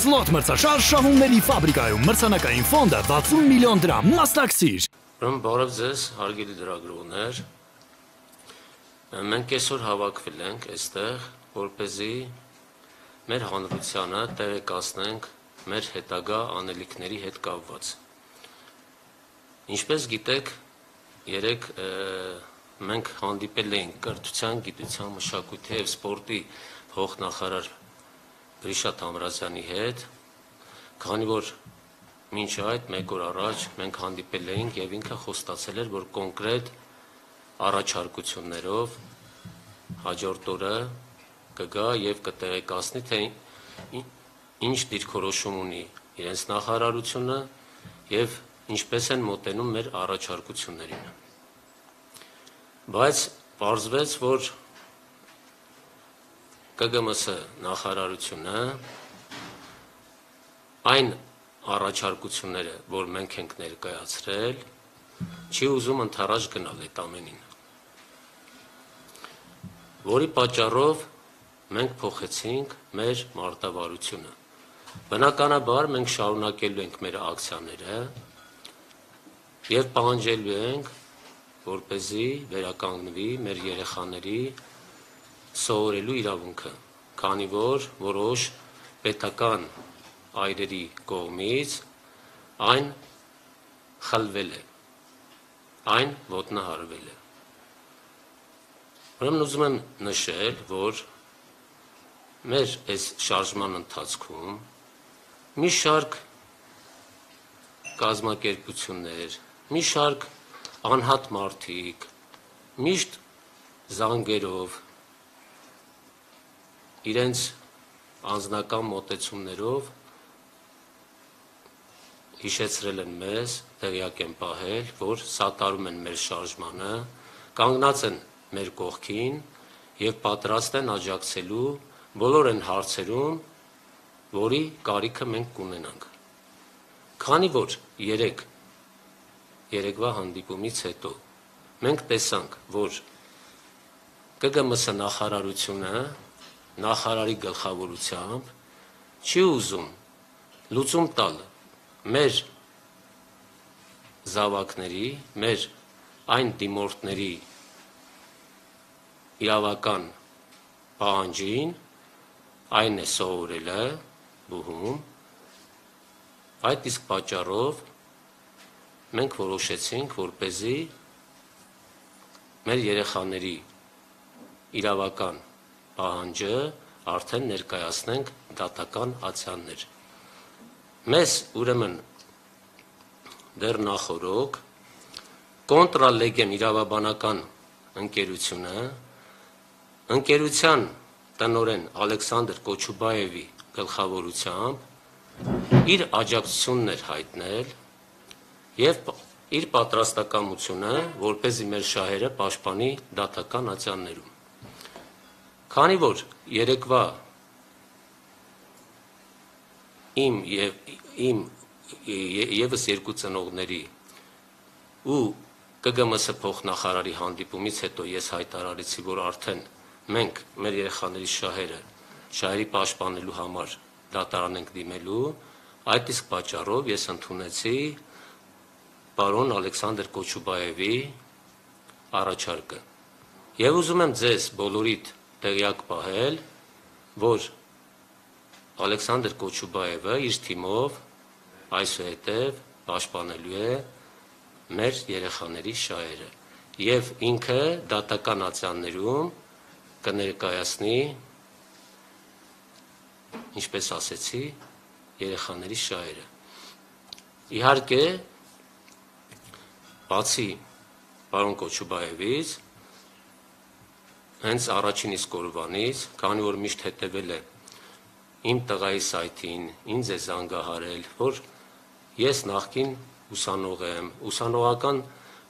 Slot մրցաշար շահումների ֆաբրիկայում մրցանակային ֆոնդը 60 միլիոն դրամ մասնակցիր։ Ուրեմն բարև ձեզ, հարգելի լրագրողներ։ Մենք այսօր հավաքվել ենք այստեղ, որպեսզի մեր հանրությանը տեղեկացնենք մեր հետագա անելիքների հետ կապված։ Ինչպես գիտեք, երեկ մենք հանդիպել էինք կրթության, գիտության, մշակույթի և սպորտի փոխնախարար Գրիշատ Ամրազյանի հետ, քանի որ մինչ այդ մեկ օր առաջ մենք հանդիպել էինք եւ ինքը խոստացել էր, որ կոնկրետ առաջարկություններով հաջորդ օրը կգա եւ կտեղեկացնի, թե ինչ դիրքորոշում ունի իրենց նախարարությունը եւ ինչպես են մոտենում մեր առաջարկություններին։ Բայց պարզվեց, որ ԿԳՄՍ նախարարությունը այն առաջարկությունները, որ մենք ենք ներկայացրել, չի ուզում ընդառաջ գնալ այդ ամենին, որի պատճառով մենք փոխեցինք մեր մարտավարությունը։ Բնականաբար մենք շարունակելու ենք մեր ակցիաները եւ պահանջելու ենք, որպեսզի վերականգնվի մեր երեխաների սովորելու իրավունքը, քանի որ որոշ պետական այրերի կողմից այն խլվել է, այն ոտնահարվել է։ Ուրեմն ուզում եմ նշել, որ մեր այս շարժման ընթացքում մի շարք կազմակերպություններ, մի շարք անհատ մարդիկ միշտ զանգերով իրենց անձնական մոտեցումներով հիշեցրել են մեզ, տեղյակ են պահել, որ սատարում են մեր շարժմանը, կանգնած են մեր կողքին եւ պատրաստ են աջակցելու բոլոր այն հարցերում, որի կարիքը մենք կունենանք։ Քանի որ երեկվա հանդիպումից հետո մենք տեսանք, որ ԿԳՄՍ նախարարությունը նախարարի գլխավորությամբ չի ուզում լուծում տալ մեր զավակների, մեր այն դիմորդների իրավական պահանջին, այն է սովորելը բուհում, այդ իսկ պատճառով մենք որոշեցինք, որպեսզի մեր երեխաների իրավական պահանջը արդեն ներկայացնենք դատական ացիաներ։ Մեզ ուրեմն դեռ նախորոք Contra Legem իրավաբանական ընկերության տնօրեն Ալեքսանդր Կոչուբաևի գլխավորությամբ իր աջակցությունն էր հայտնել եւ իր պատրաստակամությունը, որպեսզի մեր շահերը պաշտպանի դատական ացիաներում։ Քանի որ երեկվա իմ եւս երկու ծնողների ու ԿԳՄՍ փոխնախարարի հանդիպումից հետո ես հայտարարեցի, որ արդեն մենք մեր երեխաների շահերի պաշտպանելու համար դատարան ենք դիմելու, այդ իսկ պատճառով ես ընդունեցի պարոն Ալեքսանդր Կոչուբաևի առաջարկը։ Եվ ուզում եմ ձեզ բոլորիդ տեղյակ պահել, որ Ալեքսանդր Կոչուբաևը իր թիմով այսուհետև պաշտպանելու է մեր երեխաների շահերը եւ ինքը դատական ացիաներում կներկայացնի, ինչպես ասեցի, երեխաների շահերը։ Իհարկե, բացի պարոն Կոչուբաևից, հենց առաջին իսկ օրվանից, քանի որ միշտ հետևել է իմ տղայի սայթին, ինձ է զանգահարել, որ ես նախկին ուսանող եմ, ուսանողական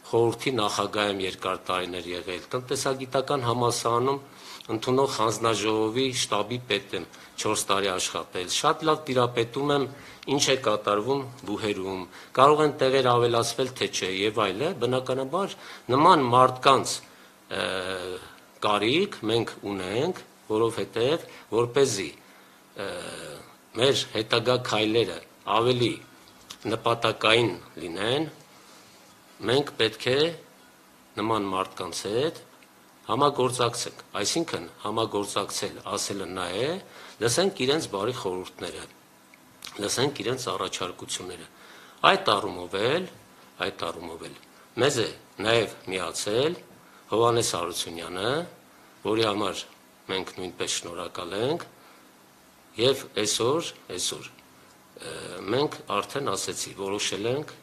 խորհրդի նախագահ եմ երկար տարիներ եղել, տնտեսագիտական համալսարանում ընդունող հանձնաժողովի շտաբի պետ եմ 4 տարի աշխատել, շատ լավ տիրապետում եմ ինչ է կատարվում բուհերում, կարող են տեղեր ավելացվել, թե չէ եւ այլը, բնականաբար նման մարդկանց կարիք մենք ունենք, որովհետև որպեսզի մեր հետագա քայլերը ավելի նպատակային լինեն, մենք պետք է նման մարդկանց հետ համագործակցենք, այսինքն համագործակցել ասելը նա է, լսենք իրենց բարի խորհուրդները, լսենք իրենց առաջարկությունները, այդ առումով էլ մեզ է նաև միացել Հովհաննես Հարությունյանը, որի համար մենք նույնպես շնորհակալ ենք, եւ այսօր մենք արդեն ասեցի, որոշել ենք,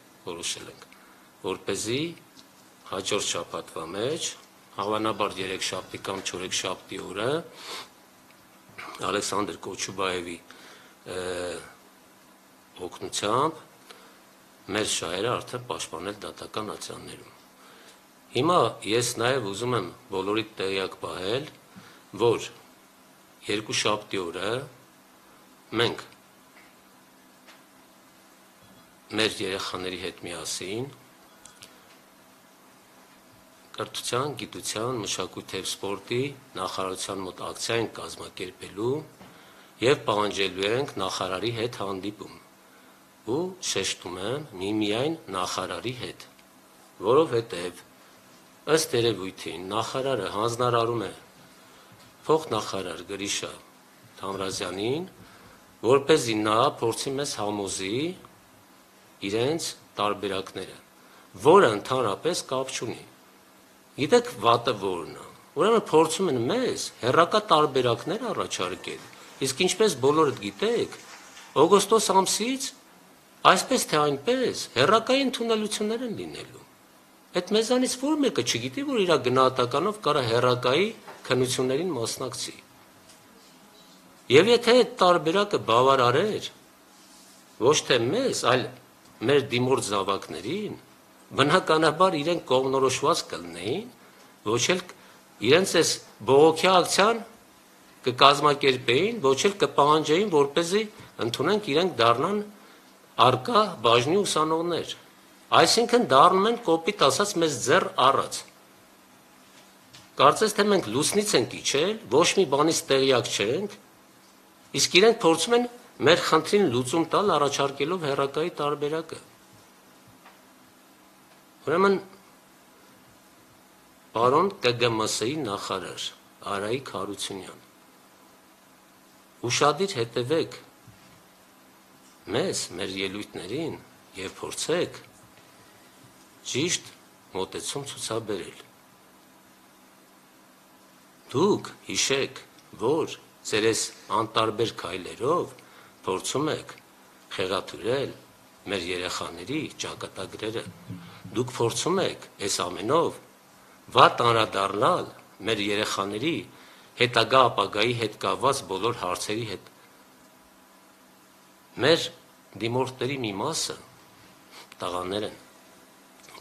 որպեսզի հաջորդ շաբաթվա մեջ, հավանաբար 3-շաբթի կամ 4-շաբթի օրը Ալեքսանդր Կոչուբաևի օգնությամբ մեր շահերը արդեն պաշտպանել դատական ատյաններում։ Հիմա ես նաև ուզում եմ բոլորիդ տեղյակ պահել, որ 2 շաբթի օրը մենք մեր երեխաների հետ միասին կրթության, գիտության, մշակույթի և սպորտի նախարարության մոտ ակցիա ենք կազմակերպելու և պահանջելու ենք նախարարի հետ հանդիպում ու շեշտում եմ միմիայն նախարարի հետ, որովհետև ըստ երևույթին նախարարը հանձնարարում է փոխնախարար Գրիշա Թամրազյանին, որպեսզի նա փորձի մեզ համոզի իրենց տարբերակները, որը ընդհանրապես կապ չունի։ Գիտեք վատը որն է, ուրեմն փորձում են մեզ հեռակա տարբերակներ առաջարկել, իսկ ինչպես բոլորդ գիտեք, օգոստոս ամսից այսպես թե այնպես հեռակայի ընդունելություններ են լինելու։ Այդ մեզանից որ մեկը չգիտի, որ իր գնահատականով կարա հեռակայի քննություններին մասնակցի։ Եվ եթե այդ տարբերակը բավարարեր ոչ թե մեզ, այլ մեր դիմորդ զավակներին, բնականաբար իրենք կողմնորոշված կլինեին, ոչ էլ իրենց այս բողոքի ակցիան կկազմակերպեին, ոչ էլ կպահանջեին, որպեսզի ընդունենք իրենք դառնան արկա բաժնի ուսանողներ։ Այսինքն դառնում են կոպիտ ասած մեզ ձեռ առած։ Կարծես թե մենք լուսնից ենք իջել, ոչ մի բանից տեղյակ չենք, իսկ իրենք փորձում են մեր խնդրին լուծում տալ առաջարկելով հեռակայի տարբերակը։ Ուրեմն պարոն ԿԳՄՍ-ի նախարար Արայիկ Հարությունյան, ուշադիր հետևեք մեզ, մեր ելույթներին եւ փորձեք ճիշտ մոտեցում ցուցաբերել։ Դուք հիշեք, որ ձեր այս անտարբեր քայլերով փորձում եք խեղաթյուրել մեր երեխաների ճակատագրերը։ Դուք փորձում եք այս ամենով վատ անդրադառնալ մեր երեխաների հետագա ապագայի հետ կապված բոլոր հարցերի հետ։ Մեր դիմորդների մի մասը տղաներ են,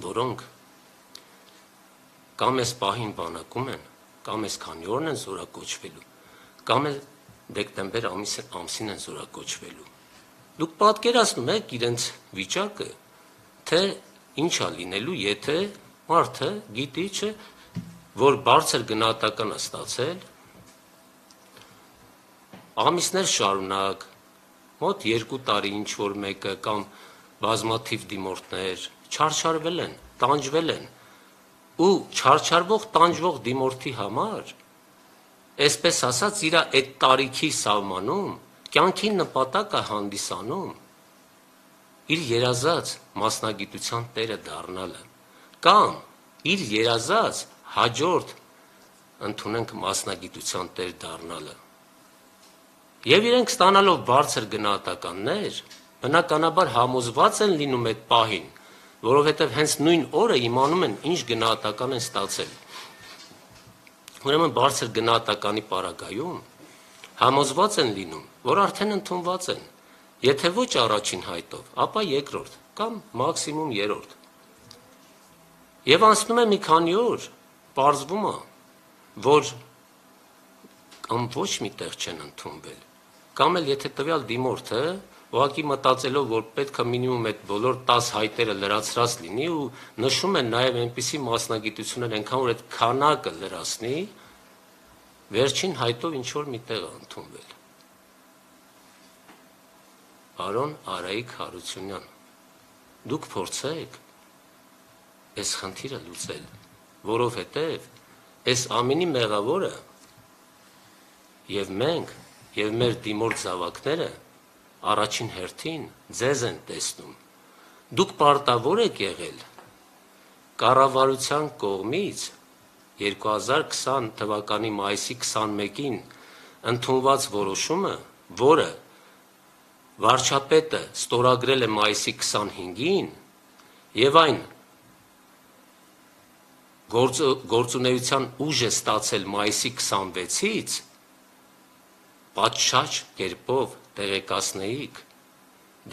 որոնք կամ այս պահին բանակում են, կամ այս քանի օրն են զորակոչվելու, կամ էլ դեկտեմբեր ամսին են զորակոչվելու։ Դուք պատկերացնում եք իրենց վիճակը, թե ինչ է լինելու, եթե մարդը գիտի, չէ, որ բարձր գնահատական է ստացել, ամիսներ շարունակ, մոտ 2 տարի ինչ որ մեկը կամ բազմաթիվ դիմորդներ չարչարվել են, տանջվել են, ու չարչարվող տանջվող դիմորդի համար, այսպես ասած, իր այդ տարիքի սահմանում կյանքի նպատակ է հանդիսանում իր երազած մասնագիտության տերը դառնալը կամ իր երազած հաջորդ ընդունենք մասնագիտության տեր դառնալը։ Եվ իրենք ստանալով բարձր գնահատականներ, բնականաբար համոզված են լինում այդ պահին, որովհետև հենց նույն օրը իմանում են ինչ գնահատական են ստացել։ Ուրեմն բարձր գնահատականի պարագայում համոզված են լինում, որ արդեն ընդունված են, եթե ոչ առաջին հայտով, ապա երկրորդ կամ մաքսիմում երրորդ։ Եվ անցնում է մի քանի օր, պարզվում է, որ կամ ոչ մի տեղ չեն ընդունվել, կամ էլ եթե տվյալ դիմորդը ուղղակի մտածելով, որ պետք է մինիմում այդ բոլոր 10 հայտերը լրացրած լինի ու նշում են նաև այնպիսի մասնագիտություններ, այնքան որ այդ քանակը լրացնի, վերջին հայտով ինչ որ մի տեղ է ընդունվել։ Պարոն Արայիկ Հարությունյան, դուք փորձեք այս խնդիրը լուծել, որովհետև այս ամենի մեղավորը եւ մենք եւ մեր դիմորդ զավակները առաջին հերթին ձեզ են տեսնում։ Դուք պարտավոր եք եղել կառավարության կողմից 2020 թվականի մայիսի 21-ին ընդունված որոշումը, որը վարչապետը ստորագրել է մայիսի 25-ին եւ այն գործունեության ուժ է ստացել մայիսի 26-ից, պատշաճ կերպով տեղեկացնեիք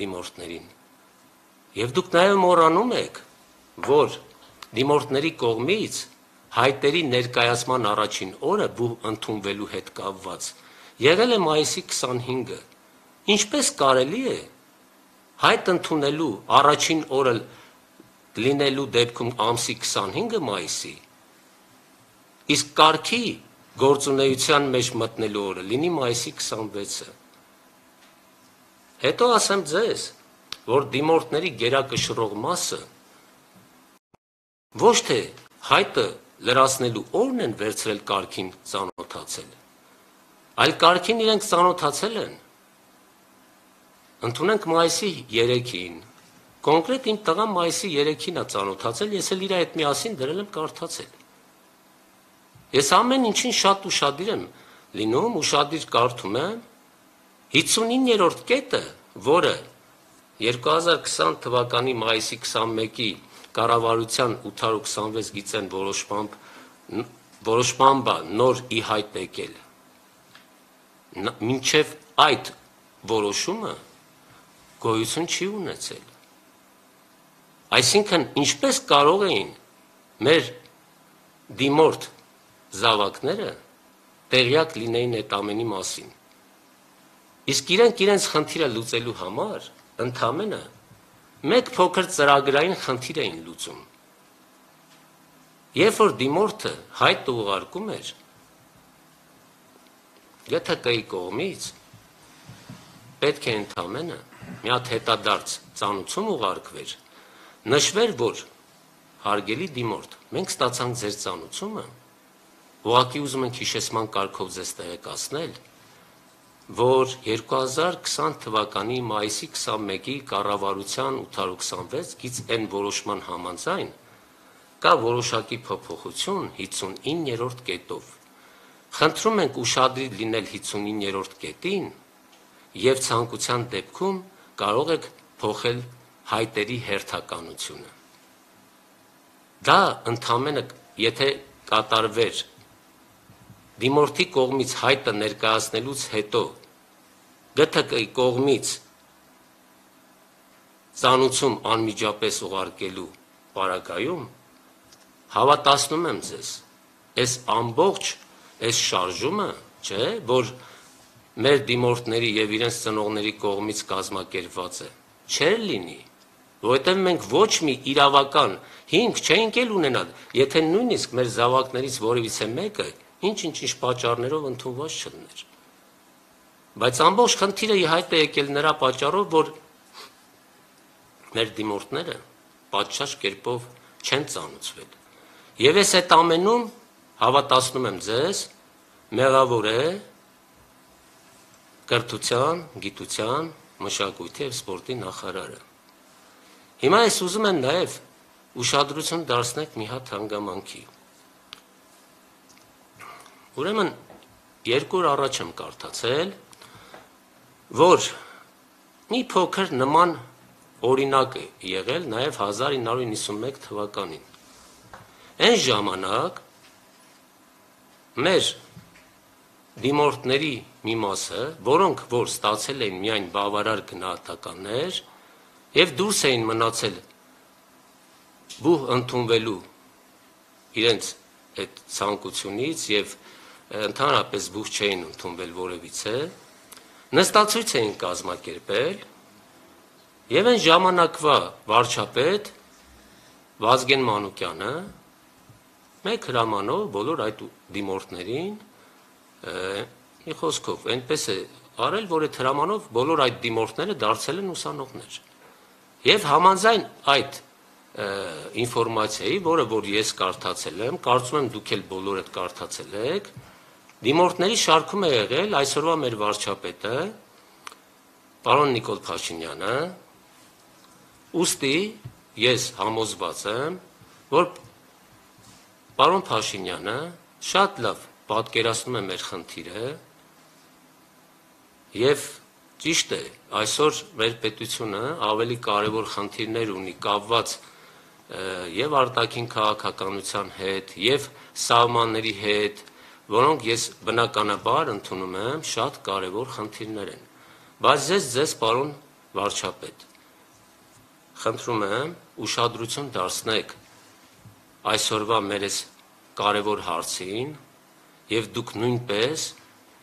դիմորդներին։ Եվ դուք նաև մոռանում եք, որ դիմորդների կողմից հայտերի ներկայացման առաջին օրը բու ընդունվելու հետ կապված եղել է մայիսի 25-ը։ Ինչպես կարելի է հայտ ընդունելու առաջին օրը լինելու դեպքում ամսի 25-ը մայիսի, իսկ կարգի գործունեության մեջ մտնելու օրը լինի մայիսի 26-ը։ Հետո ասեմ ձեզ, որ դիմորդների գերակշռող մասը ոչ թե հայտը լրացնելու օրն են վերցրել կարգին ծանոթացել, այլ կարգին իրենք ծանոթացել են։ Ընդունենք մայիսի 3-ին, կոնկրետ իմ տղան մայիսի 3-ին է ծանոթացել, ես էլ իր հետ միասին դրել եմ կարդացել։ Ես ամեն ինչին շատ ուշադիր եմ լինում, ուշադիր կարդում եմ, 59-րդ կետը, որը 2020 թվականի մայիսի 21-ի կառավարության 826 գիծեն որոշմամբ նոր ի հայտ եկել։ Մինչև այդ որոշումը գոյություն չի ունեցել։ Այսինքն, ինչպես կարող էին մեր դիմորդ զավակները տեղյակ լինեին այդ ամենի մասին։ Իսկ իրենք իրենց խնդիրը լուծելու համար ընդամենը մեկ փոքր ծրագրային խնդիր էին լուծում։ Երբ որ դիմորդը հայտ ուղարկում էր ԳԹԿ-ի կողմից, պետք է ընդամենը մի հատ հետադարձ ծանուցում ուղարկվեր, նշվեր, որ հարգելի դիմորդ, մենք ստացանք ձեր ծանուցումը, ուղղակի ուզում ենք հիշեցման կարգով ձեզ տեղեկացնել, որ 2020 թվականի մայիսի 21-ի կառավարության 826 գիծ N որոշման համաձայն կա որոշակի փոփոխություն 59-րդ կետով։ Խնդրում ենք ուշադիր լինել 59-րդ կետին եւ ցանկության դեպքում կարող եք փոխել հայտերի հերթականությունը։ Դա ընդամենը եթե կատարվեր դիմորդի կողմից հայտը ներկայացնելուց հետո ԳԹԿ-ի կողմից ծանուցում անմիջապես ուղարկելու պարագայում, հավատացնում եմ ձեզ, այս ամբողջ այս շարժումը, չէ, որ մեր դիմորդների եւ իրենց ծնողների կողմից կազմակերպված է, չէր լինի, որովհետեւ մենք ոչ մի իրավական հիմք չէինք էլ ունենալ, եթե նույնիսկ մեր զավակներից որևիցե մեկը ինչ պատճառներով ընդունված չլներ։ Բայց ամբողջ խնդիրը ի հայտ է եկել նրա պատճառով, որ մեր դիմորդները պատշաճ կերպով չեն ծանուցվել։ Եվ այս այդ ամենում, հավատացնում եմ ձեզ, մեղավոր է կրթության, գիտության, մշակույթի եւ սպորտի նախարարը։ Հիմա ես ուզում եմ նաեւ ուշադրություն դարձնեք մի հատ հանգամանքի։ Ուրեմն երկու օր առաջ եմ կարդացել, որ մի փոքր նման օրինակ է եղել նաև 1991 թվականին։ Այն ժամանակ մեր դիմորդների մի մասը, որոնք որ ստացել էին միայն բավարար գնահատականներ եւ դուրս էին մնացել բուհ ընդունվելու իրենց այդ ցանկությունից եւ ընդհանրապես բուխ չէին ընդունվել որևիցե, նստացույց էին կազմակերպել եւ այն ժամանակվա վարչապետ Վազգեն Մանուկյանը մեկ հրամանով բոլոր այդ դիմորդներին մի խոսքով այնպես է արել, որ այդ հրամանով բոլոր այդ դիմորդները դարձել են ուսանողներ։ Եվ համաձայն այդ ինֆորմացիայի, որը որ ես կարդացել եմ, կարծում եմ դուք էլ բոլորը կարդացել եք, դիմորդների շարքում է եղել այսօրվա մեր վարչապետը, պարոն Նիկոլ Փաշինյանը, ուստի ես համոզված եմ, որ պարոն Փաշինյանը շատ լավ պատկերացնում է մեր խնդիրը եւ ճիշտ է, այսօր մեր պետությունը ավելի կարևոր խնդիրներ ունի կապված եւ արտաքին քաղաքականության հետ եւ սահմանների հետ, որոնք ես բնականաբար ընդունում եմ շատ կարևոր խնդիրներ են։ Բայց ձեզ պարոն վարչապետ, խնդրում եմ ուշադրություն դարձնեք այսօրվա մեր այս կարևոր հարցին եւ դուք նույնպես,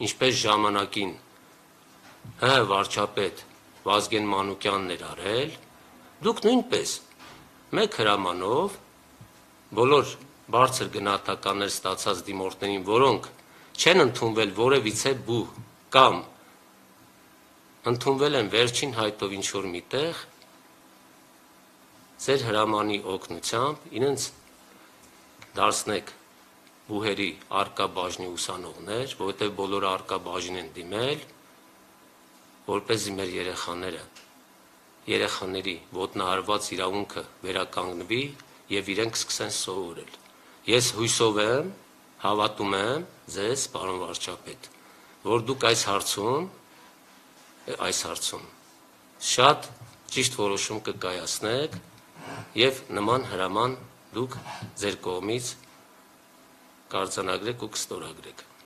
ինչպես ժամանակին վարչապետ Վազգեն Մանուկյանն էր արել, դուք նույնպես մեկ հրամանով բոլոր բարձր գնահատականներ ստացած դիմորդներին, որոնք չեն ընդունվել որևիցե բու կամ ընդունվել են վերջին հայտով ինչ-որ միտեղ, ձեր հրամանի օգնությամբ իրենց դարձնեք բուհերի արկա բաժնի ուսանողներ, որովհետև բոլորը արկա բաժին են դիմել, որպեսզի մեր երեխաների ոտնահարված իրավունքը վերականգնվի եւ իրենք սկսեն սովորել։ Ես հույսով եմ, հավատում եմ ձեզ, պարոն վարչապետ, որ դուք այս հարցում շատ ճիշտ որոշում կկայացնեք եւ նման հրաման դուք ձեր կողմից կարձանագրեք ու կստորագրեք։